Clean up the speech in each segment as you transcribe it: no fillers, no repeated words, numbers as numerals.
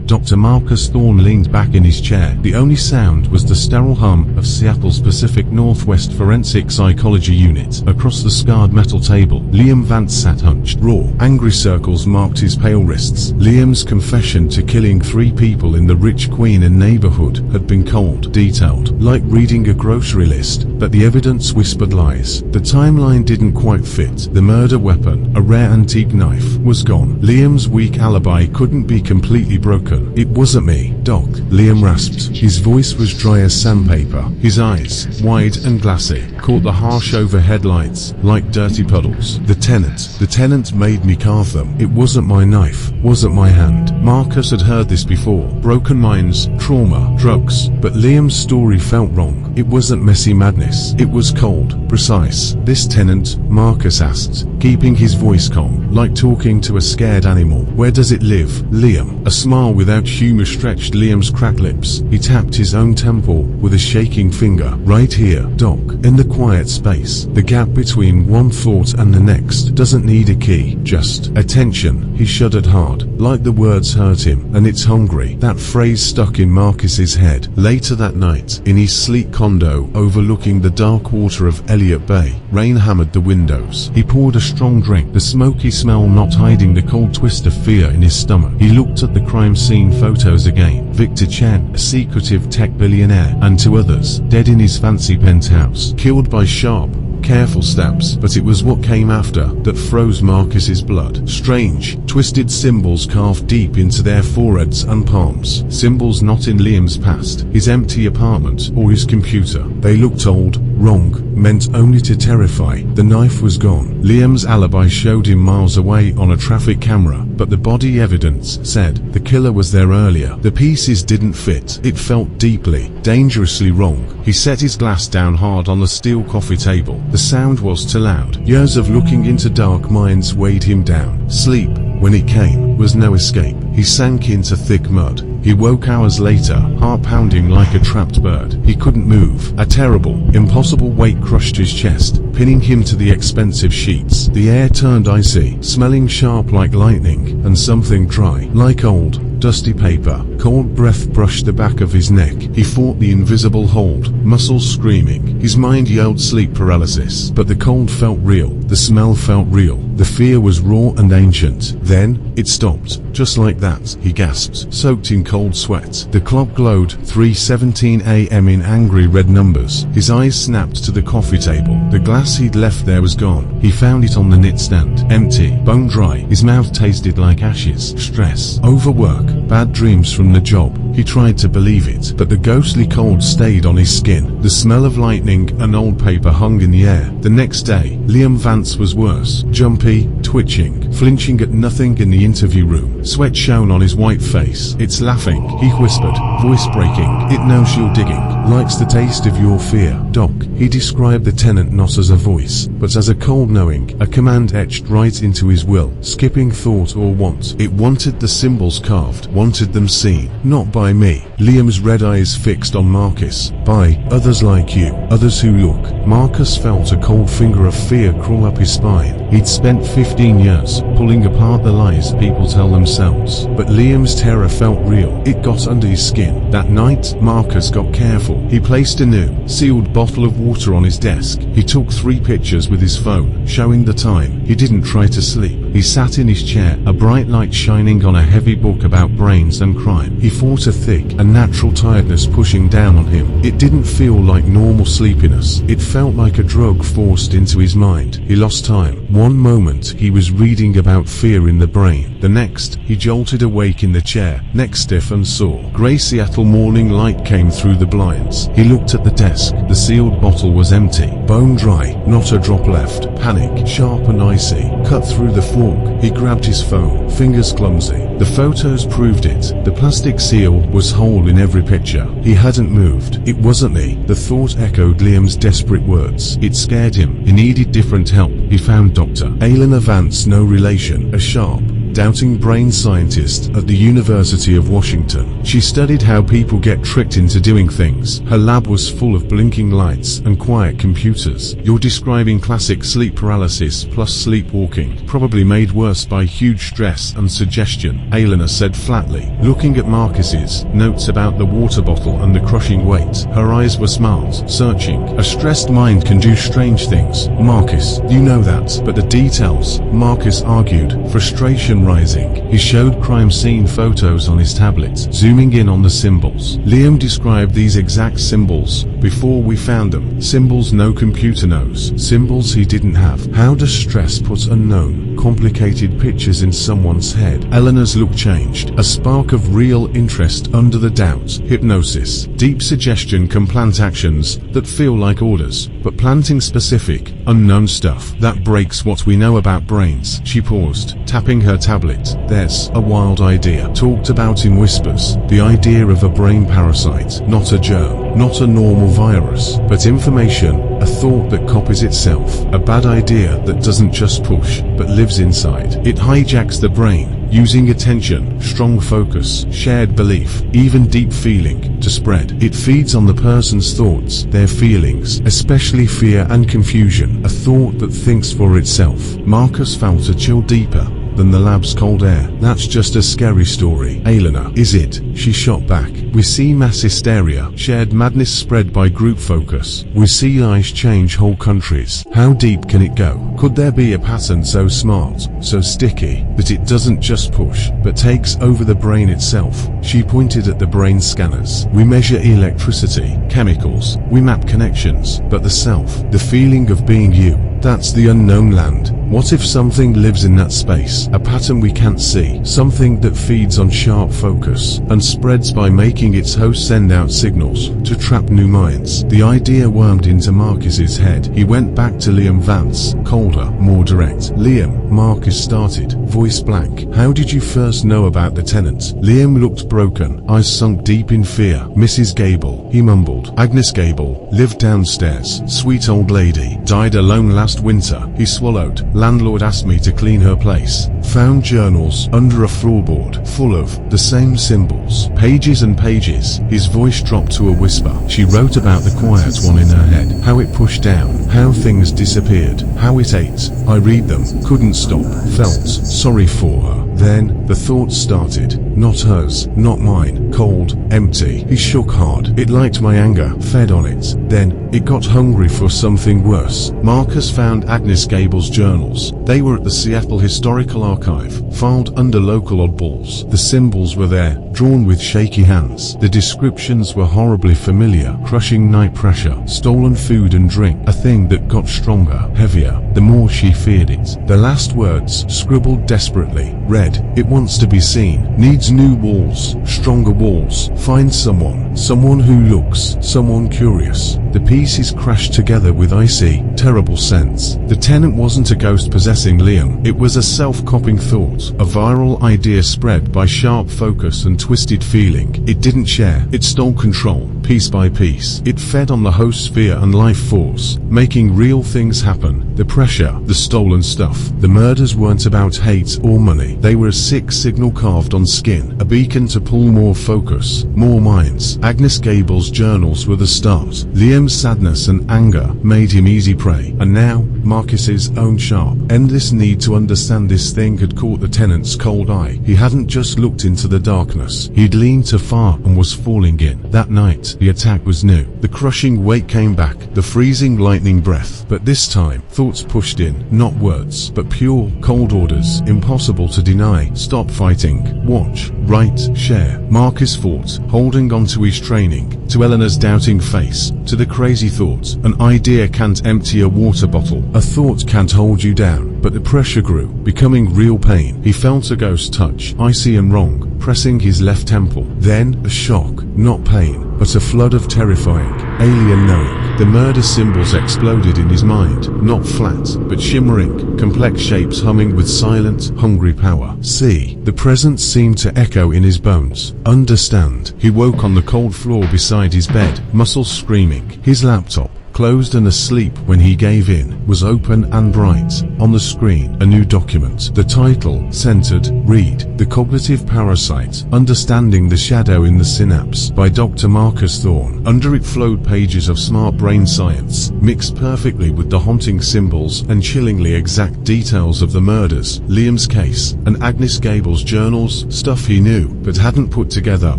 Dr. Marcus Thorne leaned back in his chair. The only sound was the sterile hum of Seattle's Pacific Northwest Forensic Psychology Unit. Across the scarred metal table, Liam Vance sat hunched. Raw, angry circles marked his pale wrists. Liam's confession to killing 3 people in the rich Queen and neighborhood had been cold, detailed, like reading a grocery list, but the evidence whispered lies. The timeline didn't quite fit. The murder weapon, a rare antique knife, was gone. Liam's weak alibi couldn't be completely broken. "It wasn't me, Doc," Liam rasped. His voice was dry as sandpaper. His eyes, wide and glassy, caught the harsh overhead lights like dirty puddles. The tenant made me carve them. It wasn't my knife, wasn't my hand." Marcus had heard this before. Broken minds, trauma, drugs. But Liam's story felt wrong. It wasn't messy madness. It was cold, precise. "This tenant?" Marcus asked, keeping his voice calm, like talking to a scared animal. "Where does it live, Liam?" A smile without humor stretched Liam's cracked lips. He tapped his own temple with a shaking finger. "Right here, Doc. In the quiet space. The gap between one thought and the next. Doesn't need a key, just attention." He shuddered hard, like the words hurt him. "And it's hungry." That phrase stuck in Marcus's head. Later that night, in his sleek condo overlooking the dark water of Elliott Bay, rain hammered the windows. He poured a strong drink, the smoky smell not hiding the cold twist of fear in his stomach. He looked at the crime scene photos again. Victor Chen, a secretive tech billionaire, and 2 others, dead in his fancy penthouse, killed by sharp, careful stabs. But it was what came after that froze Marcus's blood. Strange, twisted symbols carved deep into their foreheads and palms. Symbols not in Liam's past, his empty apartment, or his computer. They looked old, wrong, meant only to terrify. The knife was gone. Liam's alibi showed him miles away on a traffic camera, but the body evidence said the killer was there earlier. The pieces didn't fit. It felt deeply, dangerously wrong. He set his glass down hard on the steel coffee table. The sound was too loud. Years of looking into dark minds weighed him down. Sleep, when it came, was no escape. He sank into thick mud. He woke hours later, heart pounding like a trapped bird. He couldn't move. A terrible, impossible weight crushed his chest, pinning him to the expensive sheets. The air turned icy, smelling sharp like lightning, and something dry, like old, dusty paper. Cold breath brushed the back of his neck. He fought the invisible hold, muscles screaming. His mind yelled sleep paralysis, but the cold felt real. The smell felt real. The fear was raw and ancient. Then, it stopped. Just like that, he gasped, soaked in cold sweat. The clock glowed, 3:17 a.m. in angry red numbers. His eyes snapped to the coffee table. The glass he'd left there was gone. He found it on the nightstand, empty, bone dry. His mouth tasted like ashes. Stress, overwork, bad dreams from the job. He tried to believe it, but the ghostly cold stayed on his skin. The smell of lightning and old paper hung in the air. The next day, Liam Vance was worse. Jumpy, twitching, flinching at nothing in the interview room. Sweat shone on his white face. "It's laughing," he whispered, voice breaking. "It knows you're digging. Likes the taste of your fear, Doc." He described the tenant not as a voice, but as a cold knowing, a command etched right into his will, skipping thought or want. It wanted the symbols carved, wanted them seen, not by me. Liam's red eyes fixed on Marcus. "By others like you, others who look." Marcus felt a cold finger of fear crawl up his spine. He'd spent 15 years pulling apart the lies people tell themselves, but Liam's terror felt real. It got under his skin. That night, Marcus got careful. He placed a new, sealed bottle of water on his desk. He took 3 pictures with his phone, showing the time. He didn't try to sleep. He sat in his chair, a bright light shining on a heavy book about brains and crime. He fought a thick, unnatural tiredness pushing down on him. It didn't feel like normal sleepiness. It felt like a drug forced into his mind. He lost time. One moment, he was reading about fear in the brain. The next, he jolted awake in the chair, neck stiff and sore. Grey Seattle morning light came through the blinds. He looked at the desk. The sealed bottle was empty. Bone dry, not a drop left. Panic, sharp and icy, cut through the fog. He grabbed his phone, fingers clumsy. The photos proved it. The plastic seal was whole in every picture. He hadn't moved. "It wasn't me." The thought echoed Liam's desperate words. It scared him. He needed different help. He found Dr. Elena Vance, no relation, a sharp, doubting brain scientist at the University of Washington. She studied how people get tricked into doing things. Her lab was full of blinking lights and quiet computers. You're describing classic sleep paralysis plus sleepwalking, probably made worse by huge stress and suggestion, Elena said flatly, looking at Marcus's notes about the water bottle and the crushing weight. Her eyes were smart, searching. A stressed mind can do strange things. Marcus, you know that, but the details, Marcus argued, frustration rising. He showed crime scene photos on his tablet, zooming in on the symbols. Liam described these exact symbols before we found them. Symbols no computer knows. Symbols he didn't have. How does stress put unknown, complicated pictures in someone's head? Eleanor's look changed. A spark of real interest under the doubt. Hypnosis. Deep suggestion can plant actions that feel like orders, but planting specific, unknown stuff that breaks what we know about brains. She paused, tapping her tablet. There's a wild idea. Talked about in whispers. The idea of a brain parasite. Not a germ, not a normal virus, but information, a thought that copies itself. A bad idea that doesn't just push, but lives inside. It hijacks the brain, using attention, strong focus, shared belief, even deep feeling, to spread. It feeds on the person's thoughts, their feelings, especially fear and confusion. A thought that thinks for itself. Marcus felt a chill deeper than the lab's cold air. That's just a scary story. Elena, is it? She shot back. We see mass hysteria, shared madness spread by group focus. We see lies change whole countries. How deep can it go? Could there be a pattern so smart, so sticky, that it doesn't just push, but takes over the brain itself? She pointed at the brain scanners. We measure electricity, chemicals, we map connections, but the self, the feeling of being you, that's the unknown land. What if something lives in that space? A pattern we can't see. Something that feeds on sharp focus and spreads by making its host send out signals to trap new minds. The idea wormed into Marcus's head. He went back to Liam Vance, colder, more direct. Liam, Marcus started, voice blank. How did you first know about the tenant? Liam looked broken, eyes sunk deep in fear. Mrs. Gable, he mumbled. Agnes Gable, lived downstairs. Sweet old lady, died alone last winter. He swallowed. Landlord asked me to clean her place. Found journals under a floorboard, full of the same symbols. Pages and pages. His voice dropped to a whisper. She wrote about the quiet one in her head. How it pushed down. How things disappeared. How it ate. I read them. Couldn't stop. Felt sorry for her. Then, the thoughts started. Not hers, not mine. Cold, empty. He shook hard. It liked my anger, fed on it. Then, it got hungry for something worse. Marcus found Agnes Gable's journals. They were at the Seattle Historical Archive, filed under local oddballs. The symbols were there, drawn with shaky hands. The descriptions were horribly familiar. Crushing night pressure, stolen food and drink. A thing that got stronger, heavier, the more she feared it. The last words, scribbled desperately, read, it wants to be seen, needs new walls, stronger walls, find someone who looks, someone curious. The pieces crashed together with icy, terrible sense. The tenant wasn't a ghost possessing Liam. It was a self-copying thought, a viral idea spread by sharp focus and twisted feeling. It didn't share, it stole control, piece by piece. It fed on the host's fear and life force, making real things happen. The pressure, the stolen stuff. The murders weren't about hate or money. They were a sick signal carved on skin, a beacon to pull more focus, more minds. Agnes Gable's journals were the start. Liam's sadness and anger made him easy prey. And now, Marcus's own sharp, endless need to understand this thing had caught the tenant's cold eye. He hadn't just looked into the darkness. He'd leaned too far and was falling in. That night, the attack was new. The crushing weight came back, the freezing lightning breath. But this time, thoughts pushed in, not words, but pure, cold orders, impossible to deny. Stop fighting. Watch. Write. Share. Marcus fought, holding on to his training, to Eleanor's doubting face, to the crazy thought. An idea can't empty a water bottle. A thought can't hold you down. But the pressure grew, becoming real pain. He felt a ghost touch, icy and wrong, pressing his left temple. Then, a shock, not pain, but a flood of terrifying, alien knowing. The murder symbols exploded in his mind, not flat, but shimmering, complex shapes humming with silent, hungry power. See, the presence seemed to echo in his bones. Understand. He woke on the cold floor beside his bed, muscles screaming. His laptop, closed and asleep when he gave in, was open and bright. On the screen, a new document. The title, centered, read, The Cognitive Parasite, Understanding the Shadow in the Synapse, by Dr. Marcus Thorne. Under it flowed pages of smart brain science, mixed perfectly with the haunting symbols and chillingly exact details of the murders, Liam's case, and Agnes Gable's journals, stuff he knew, but hadn't put together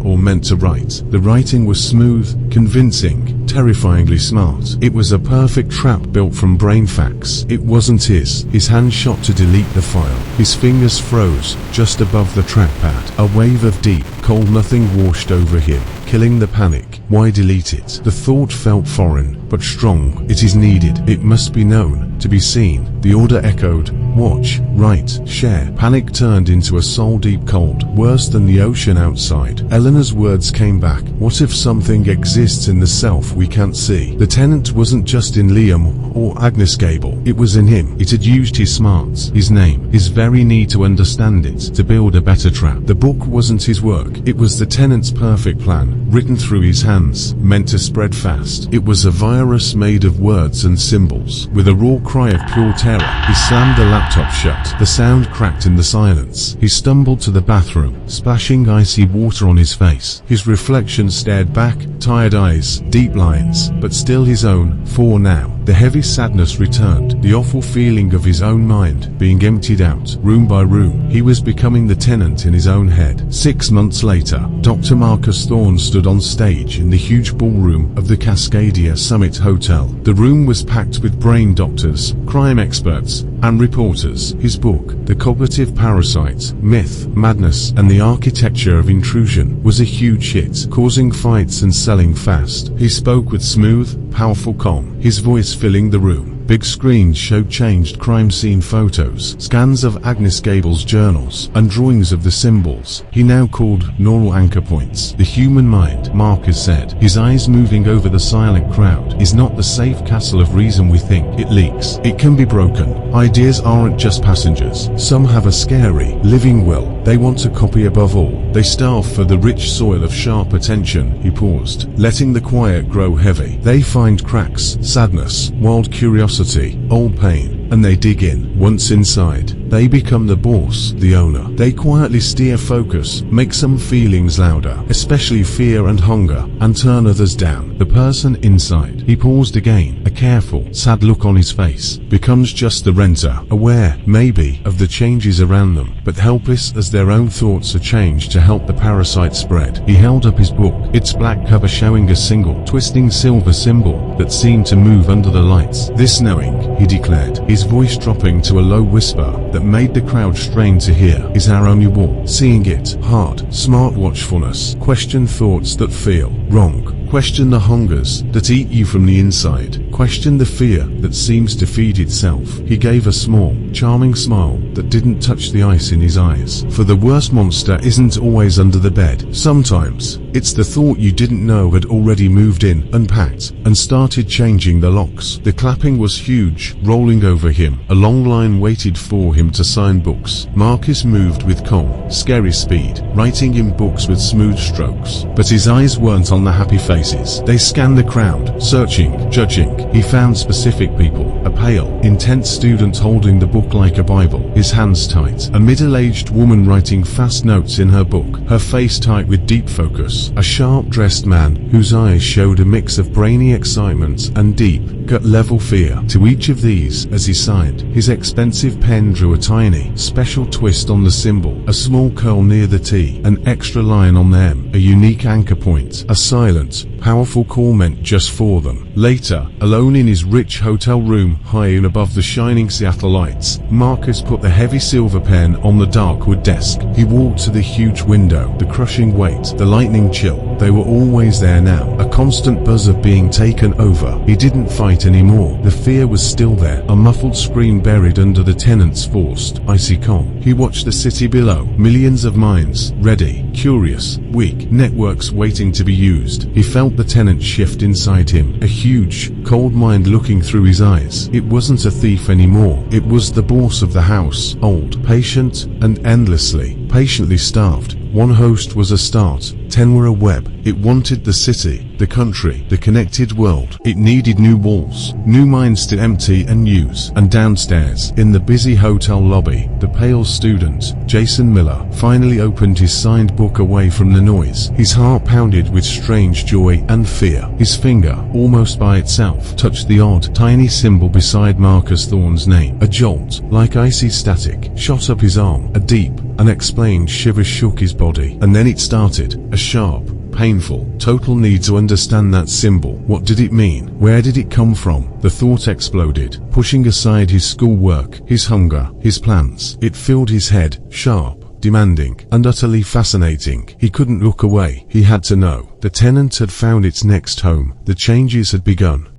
or meant to write. The writing was smooth, convincing, terrifyingly smart. It was a perfect trap built from brain facts. It wasn't his. His hand shot to delete the file. His fingers froze, just above the trackpad. A wave of deep, cold nothing washed over him, killing the panic. Why delete it? The thought felt foreign, but strong. It is needed. It must be known, to be seen. The order echoed. Watch, write, share. Panic turned into a soul-deep cold, worse than the ocean outside. Eleanor's words came back. What if something exists in the self we can't see? The tenant wasn't just in Liam or Agnes Gable. It was in him. It had used his smarts, his name, his very need to understand it, to build a better trap. The book wasn't his work. It was the tenant's perfect plan, written through his hands, meant to spread fast. It was a virus made of words and symbols. With a raw cry of pure terror, he slammed the laptop shut. The sound cracked in the silence. He stumbled to the bathroom, splashing icy water on his face. His reflection stared back, tired eyes, deep lines, but still his own, for now. The heavy sadness returned, the awful feeling of his own mind being emptied out, room by room. He was becoming the tenant in his own head. 6 months later, Dr. Marcus Thorne stood on stage in the huge ballroom of the Cascadia Summit Hotel. The room was packed with brain doctors, crime experts, and reporters. His book, The Cognitive Parasite, Myth, Madness, and the Architecture of Intrusion, was a huge hit, causing fights and selling fast. He spoke with smooth, powerful calm, his voice filling the room. Big screens showed changed crime scene photos, scans of Agnes Gable's journals, and drawings of the symbols he now called neural anchor points. The human mind, Marcus said, his eyes moving over the silent crowd, is not the safe castle of reason we think. It leaks. It can be broken. Ideas aren't just passengers. Some have a scary, living will. They want a copy above all. They starve for the rich soil of sharp attention. He paused, letting the quiet grow heavy. They find cracks, sadness, wild curiosity, old pain, and they dig in. Once inside, they become the boss, the owner. They quietly steer focus, make some feelings louder, especially fear and hunger, and turn others down. The person inside, he paused again, a careful, sad look on his face, becomes just the renter, aware, maybe, of the changes around them, but helpless as their own thoughts are changed to help the parasite spread. He held up his book, its black cover showing a single, twisting silver symbol that seemed to move under the lights. This knowing, he declared, his voice dropping to a low whisper that made the crowd strain to hear, is our only war. Seeing it, hard, smart watchfulness, question thoughts that feel wrong. Question the hungers that eat you from the inside. Question the fear that seems to feed itself. He gave a small, charming smile that didn't touch the ice in his eyes. For the worst monster isn't always under the bed. Sometimes, it's the thought you didn't know had already moved in, unpacked, and started changing the locks. The clapping was huge, rolling over him. A long line waited for him to sign books. Marcus moved with calm, scary speed, writing in books with smooth strokes. But his eyes weren't on the happy face. They scanned the crowd, searching, judging. He found specific people, a pale, intense student holding the book like a Bible, his hands tight, a middle-aged woman writing fast notes in her book, her face tight with deep focus, a sharp-dressed man whose eyes showed a mix of brainy excitement and deep, gut-level fear. To each of these, as he signed, his expensive pen drew a tiny, special twist on the symbol, a small curl near the T, an extra line on the M, a unique anchor point, a silent, powerful call meant just for them. Later, alone in his rich hotel room high and above the shining Seattle lights, Marcus put the heavy silver pen on the dark wood desk. He walked to the huge window, the crushing weight, the lightning chill. They were always there now, a constant buzz of being taken over. He didn't fight anymore. The fear was still there, a muffled scream buried under the tenant's forced, icy calm. He watched the city below, millions of minds, ready, curious, weak, networks waiting to be used. He felt the tenant shift inside him, a huge, cold mind looking through his eyes. It wasn't a thief anymore. It was the boss of the house, old, patient, and endlessly, patiently starved. One host was a start, 10 were a web. It wanted the city, the country, the connected world. It needed new walls, new minds to empty and use. And downstairs, in the busy hotel lobby, the pale student, Jason Miller, finally opened his signed book away from the noise. His heart pounded with strange joy and fear. His finger, almost by itself, touched the odd, tiny symbol beside Marcus Thorne's name. A jolt, like icy static, shot up his arm. A deep, unexplained shiver shook his body. And then it started, a sharp, painful, total need to understand that symbol. What did it mean? Where did it come from? The thought exploded, pushing aside his schoolwork, his hunger, his plans. It filled his head, sharp, demanding, and utterly fascinating. He couldn't look away. He had to know. The tenant had found its next home. The changes had begun.